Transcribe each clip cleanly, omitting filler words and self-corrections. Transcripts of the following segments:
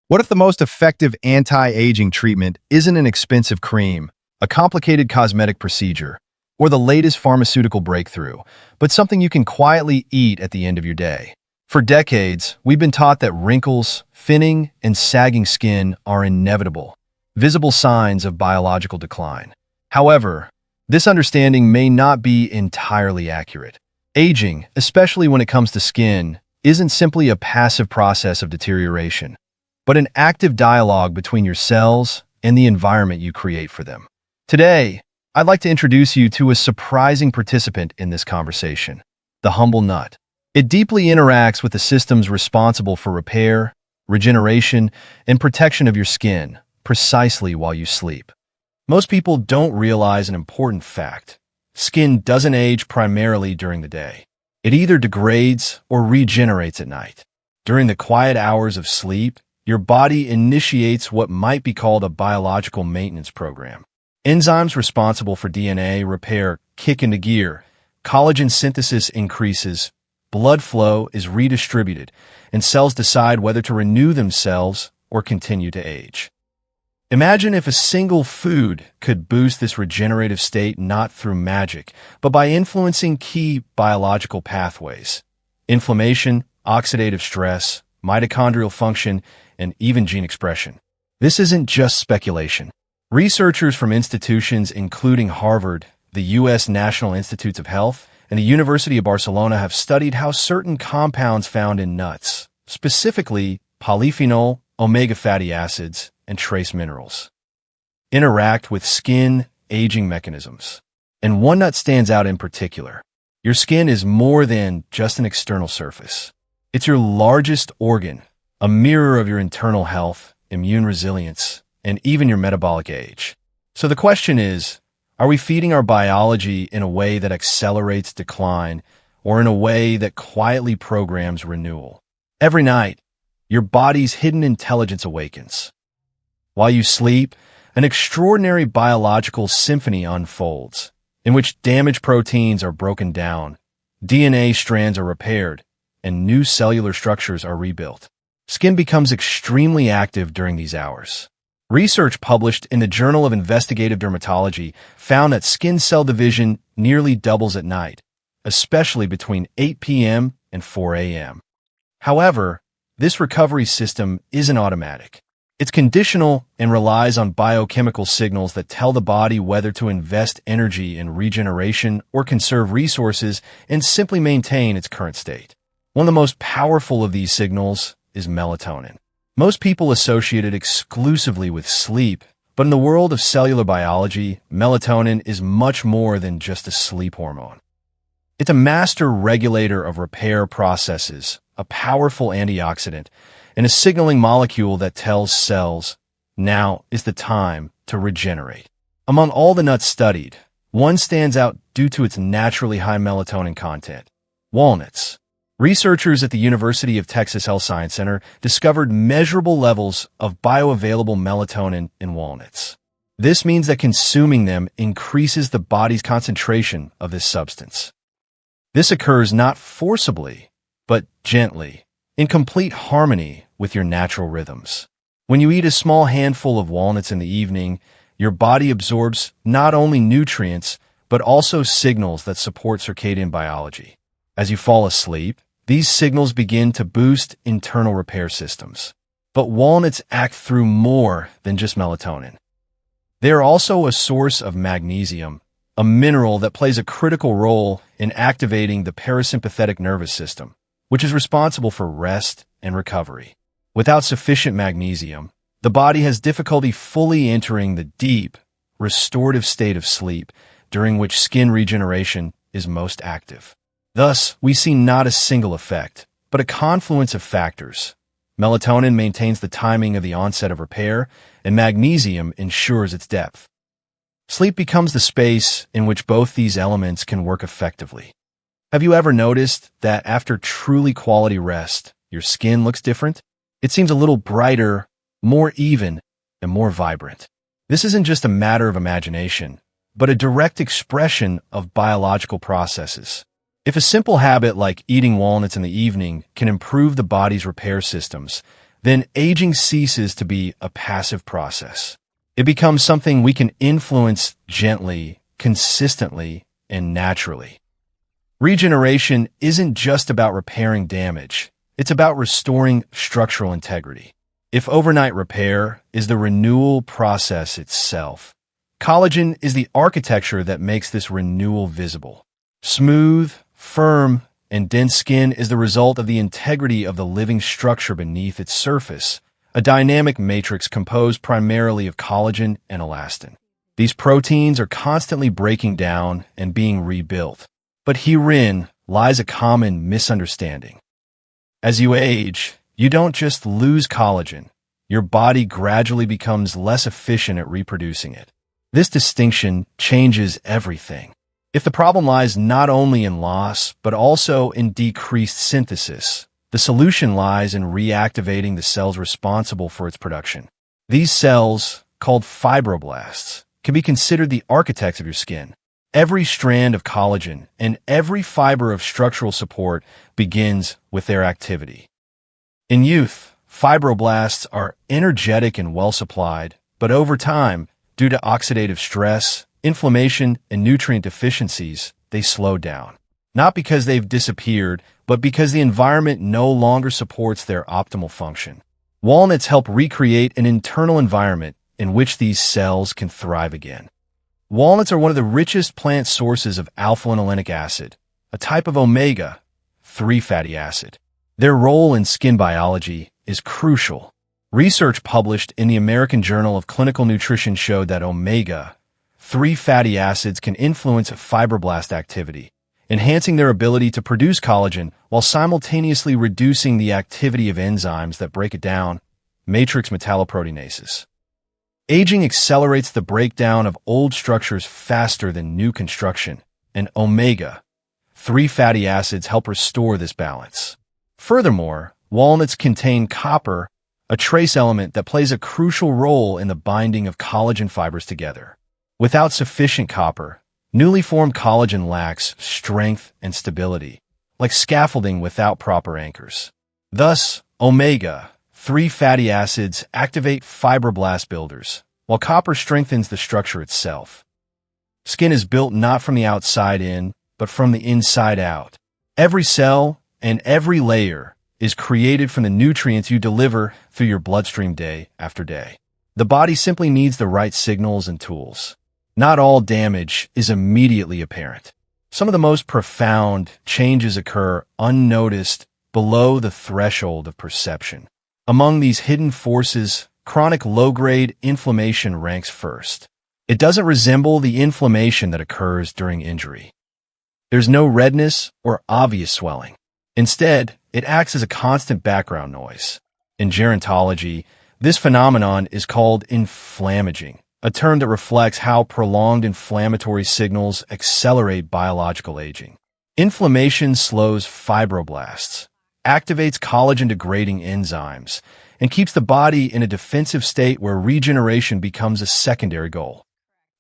What if the most effective anti-aging treatment isn't an expensive cream, a complicated cosmetic procedure, or the latest pharmaceutical breakthrough, but something you can quietly eat at the end of your day? For decades, we've been taught that wrinkles, thinning, and sagging skin are inevitable, visible signs of biological decline. However, this understanding may not be entirely accurate. Aging, especially when it comes to skin, isn't simply a passive process of deterioration, but an active dialogue between your cells and the environment you create for them. Today, I'd like to introduce you to a surprising participant in this conversation, the humble nut. It deeply interacts with the systems responsible for repair, regeneration, and protection of your skin, precisely while you sleep. Most people don't realize an important fact. Skin doesn't age primarily during the day. It either degrades or regenerates at night. During the quiet hours of sleep, your body initiates what might be called a biological maintenance program. Enzymes responsible for DNA repair kick into gear, collagen synthesis increases, blood flow is redistributed, and cells decide whether to renew themselves or continue to age. Imagine if a single food could boost this regenerative state not through magic, but by influencing key biological pathways: inflammation, oxidative stress, mitochondrial function, and even gene expression. This isn't just speculation. Researchers from institutions including Harvard, the U.S. National Institutes of Health, and the University of Barcelona have studied how certain compounds found in nuts, specifically polyphenol, omega fatty acids, and trace minerals, interact with skin aging mechanisms. And one nut stands out in particular. Your skin is more than just an external surface. It's your largest organ, a mirror of your internal health, immune resilience, and even your metabolic age. So the question is, are we feeding our biology in a way that accelerates decline or in a way that quietly programs renewal? Every night, your body's hidden intelligence awakens. While you sleep, an extraordinary biological symphony unfolds, in which damaged proteins are broken down, DNA strands are repaired, and new cellular structures are rebuilt. Skin becomes extremely active during these hours. Research published in the Journal of Investigative Dermatology found that skin cell division nearly doubles at night, especially between 8 p.m. and 4 a.m. However, this recovery system isn't automatic. It's conditional and relies on biochemical signals that tell the body whether to invest energy in regeneration or conserve resources and simply maintain its current state. One of the most powerful of these signals is melatonin. Most people associate it exclusively with sleep, but in the world of cellular biology, melatonin is much more than just a sleep hormone. It's a master regulator of repair processes, a powerful antioxidant, and a signaling molecule that tells cells, now is the time to regenerate. Among all the nuts studied, one stands out due to its naturally high melatonin content: walnuts. Researchers at the University of Texas Health Science Center discovered measurable levels of bioavailable melatonin in walnuts. This means that consuming them increases the body's concentration of this substance. This occurs not forcibly, but gently, in complete harmony with your natural rhythms. When you eat a small handful of walnuts in the evening, your body absorbs not only nutrients, but also signals that support circadian biology. As you fall asleep, these signals begin to boost internal repair systems. But walnuts act through more than just melatonin. They are also a source of magnesium, a mineral that plays a critical role in activating the parasympathetic nervous system, which is responsible for rest and recovery. Without sufficient magnesium, the body has difficulty fully entering the deep, restorative state of sleep, during which skin regeneration is most active. Thus, we see not a single effect, but a confluence of factors. Melatonin maintains the timing of the onset of repair, and magnesium ensures its depth. Sleep becomes the space in which both these elements can work effectively. Have you ever noticed that after truly quality rest, your skin looks different? It seems a little brighter, more even, and more vibrant. This isn't just a matter of imagination, but a direct expression of biological processes. If a simple habit like eating walnuts in the evening can improve the body's repair systems, then aging ceases to be a passive process. It becomes something we can influence gently, consistently, and naturally. Regeneration isn't just about repairing damage. It's about restoring structural integrity. If overnight repair is the renewal process itself, collagen is the architecture that makes this renewal visible. Smooth, firm, and dense skin is the result of the integrity of the living structure beneath its surface, a dynamic matrix composed primarily of collagen and elastin. These proteins are constantly breaking down and being rebuilt. But herein lies a common misunderstanding. As you age, you don't just lose collagen. Your body gradually becomes less efficient at reproducing it. This distinction changes everything. If the problem lies not only in loss, but also in decreased synthesis, the solution lies in reactivating the cells responsible for its production. These cells, called fibroblasts, can be considered the architects of your skin. Every strand of collagen and every fiber of structural support begins with their activity. In youth, fibroblasts are energetic and well-supplied, but over time, due to oxidative stress, inflammation, and nutrient deficiencies, they slow down. Not because they've disappeared, but because the environment no longer supports their optimal function. Walnuts help recreate an internal environment in which these cells can thrive again. Walnuts are one of the richest plant sources of alpha-linolenic acid, a type of omega-3 fatty acid. Their role in skin biology is crucial. Research published in the American Journal of Clinical Nutrition showed that omega-3 fatty acids can influence fibroblast activity, enhancing their ability to produce collagen while simultaneously reducing the activity of enzymes that break it down, matrix metalloproteinases. Aging accelerates the breakdown of old structures faster than new construction, and omega-3 fatty acids help restore this balance. Furthermore, walnuts contain copper, a trace element that plays a crucial role in the binding of collagen fibers together. Without sufficient copper, newly formed collagen lacks strength and stability, like scaffolding without proper anchors. Thus, omega-3 fatty acids activate fibroblast builders, while copper strengthens the structure itself. Skin is built not from the outside in, but from the inside out. Every cell and every layer is created from the nutrients you deliver through your bloodstream day after day. The body simply needs the right signals and tools. Not all damage is immediately apparent. Some of the most profound changes occur unnoticed below the threshold of perception. Among these hidden forces, chronic low-grade inflammation ranks first. It doesn't resemble the inflammation that occurs during injury. There's no redness or obvious swelling. Instead, it acts as a constant background noise. In gerontology, this phenomenon is called inflammaging, a term that reflects how prolonged inflammatory signals accelerate biological aging. Inflammation slows fibroblasts, activates collagen-degrading enzymes, and keeps the body in a defensive state where regeneration becomes a secondary goal.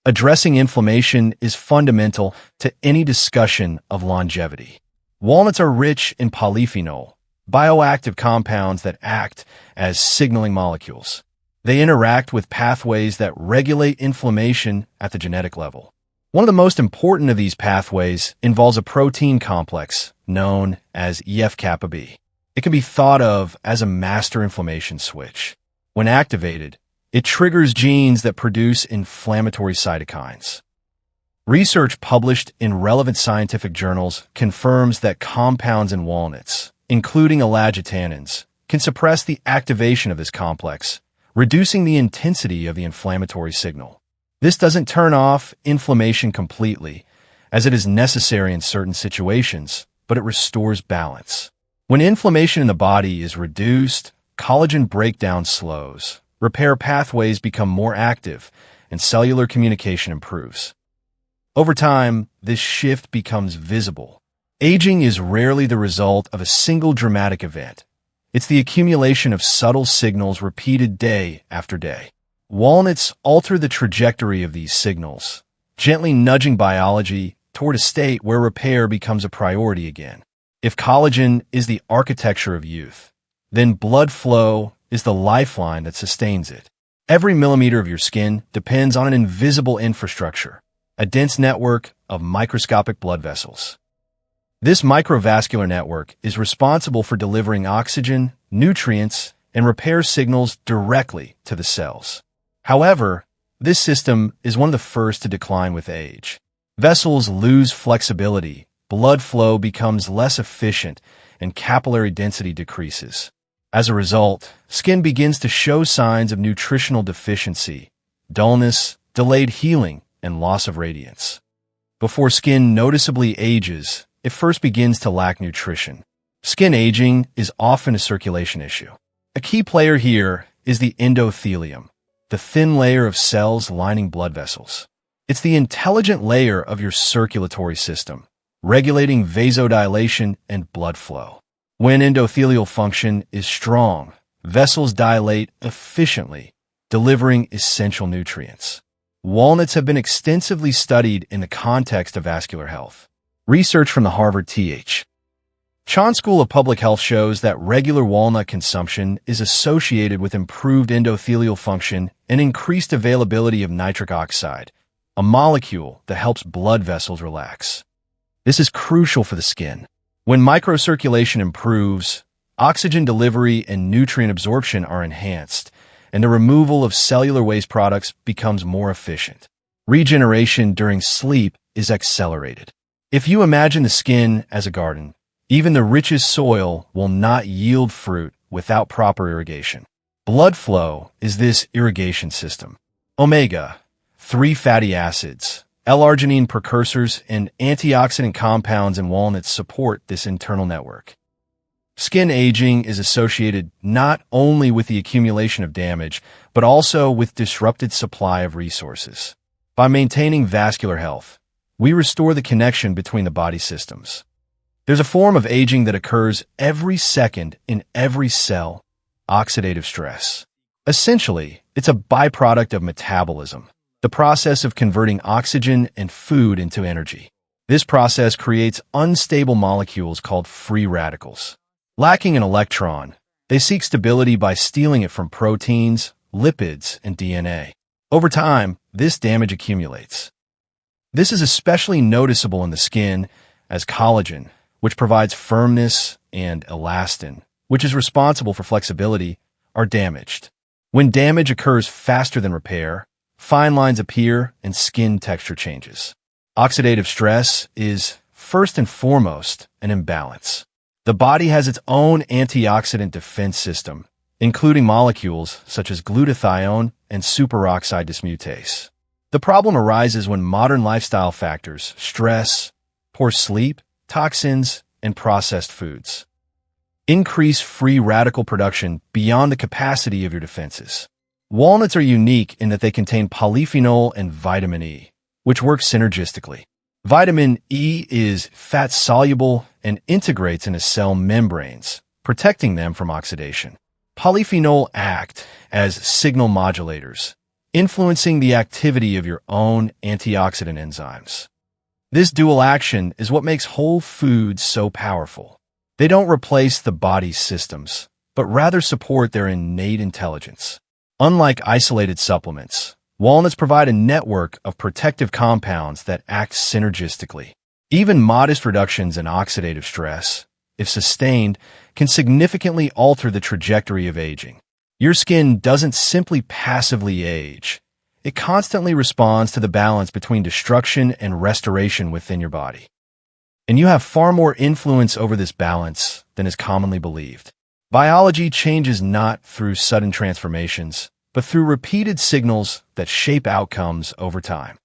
Addressing inflammation is fundamental to any discussion of longevity. Walnuts are rich in polyphenol, bioactive compounds that act as signaling molecules. They interact with pathways that regulate inflammation at the genetic level. One of the most important of these pathways involves a protein complex known as EF-kappa B. It can be thought of as a master inflammation switch. When activated, it triggers genes that produce inflammatory cytokines. Research published in relevant scientific journals confirms that compounds in walnuts, including elagitannins, can suppress the activation of this complex, reducing the intensity of the inflammatory signal. This doesn't turn off inflammation completely, as it is necessary in certain situations, but it restores balance. When inflammation in the body is reduced, collagen breakdown slows, repair pathways become more active, and cellular communication improves. Over time, this shift becomes visible. Aging is rarely the result of a single dramatic event. It's the accumulation of subtle signals repeated day after day. Walnuts alter the trajectory of these signals, gently nudging biology toward a state where repair becomes a priority again. If collagen is the architecture of youth, then blood flow, is the lifeline that sustains it. Every millimeter of your skin depends on an invisible infrastructure, a dense network of microscopic blood vessels. This microvascular network is responsible for delivering oxygen, nutrients, and repair signals directly to the cells. However, this system is one of the first to decline with age. Vessels lose flexibility, blood flow becomes less efficient, and capillary density decreases. As a result, skin begins to show signs of nutritional deficiency, dullness, delayed healing, and loss of radiance. Before skin noticeably ages, it first begins to lack nutrition. Skin aging is often a circulation issue. A key player here is the endothelium, the thin layer of cells lining blood vessels. It's the intelligent layer of your circulatory system, regulating vasodilation and blood flow. When endothelial function is strong, vessels dilate efficiently, delivering essential nutrients. Walnuts have been extensively studied in the context of vascular health. Research from the Harvard Th. Chan School of Public Health shows that regular walnut consumption is associated with improved endothelial function and increased availability of nitric oxide, a molecule that helps blood vessels relax. This is crucial for the skin. When microcirculation improves, oxygen delivery and nutrient absorption are enhanced, and the removal of cellular waste products becomes more efficient. Regeneration during sleep is accelerated. If you imagine the skin as a garden, even the richest soil will not yield fruit without proper irrigation. Blood flow is this irrigation system. Omega-3 fatty acids, L-arginine precursors, and antioxidant compounds in walnuts support this internal network. Skin aging is associated not only with the accumulation of damage, but also with disrupted supply of resources. By maintaining vascular health, we restore the connection between the body systems. There's a form of aging that occurs every second in every cell: oxidative stress. Essentially, it's a byproduct of metabolism, the process of converting oxygen and food into energy. This process creates unstable molecules called free radicals. Lacking an electron, they seek stability by stealing it from proteins, lipids, and DNA. Over time, this damage accumulates. This is especially noticeable in the skin, as collagen, which provides firmness, and elastin, which is responsible for flexibility, are damaged. When damage occurs faster than repair, fine lines appear and skin texture changes. Oxidative stress is, first and foremost, an imbalance. The body has its own antioxidant defense system, including molecules such as glutathione and superoxide dismutase. The problem arises when modern lifestyle factors, stress, poor sleep, toxins, and processed foods increase free radical production beyond the capacity of your defenses. Walnuts are unique in that they contain polyphenol and vitamin E, which work synergistically. Vitamin E is fat-soluble and integrates into cell membranes, protecting them from oxidation. Polyphenol act as signal modulators, influencing the activity of your own antioxidant enzymes. This dual action is what makes whole foods so powerful. They don't replace the body's systems, but rather support their innate intelligence. Unlike isolated supplements, walnuts provide a network of protective compounds that act synergistically. Even modest reductions in oxidative stress, if sustained, can significantly alter the trajectory of aging. Your skin doesn't simply passively age. It constantly responds to the balance between destruction and restoration within your body. And you have far more influence over this balance than is commonly believed. Biology changes not through sudden transformations, but through repeated signals that shape outcomes over time.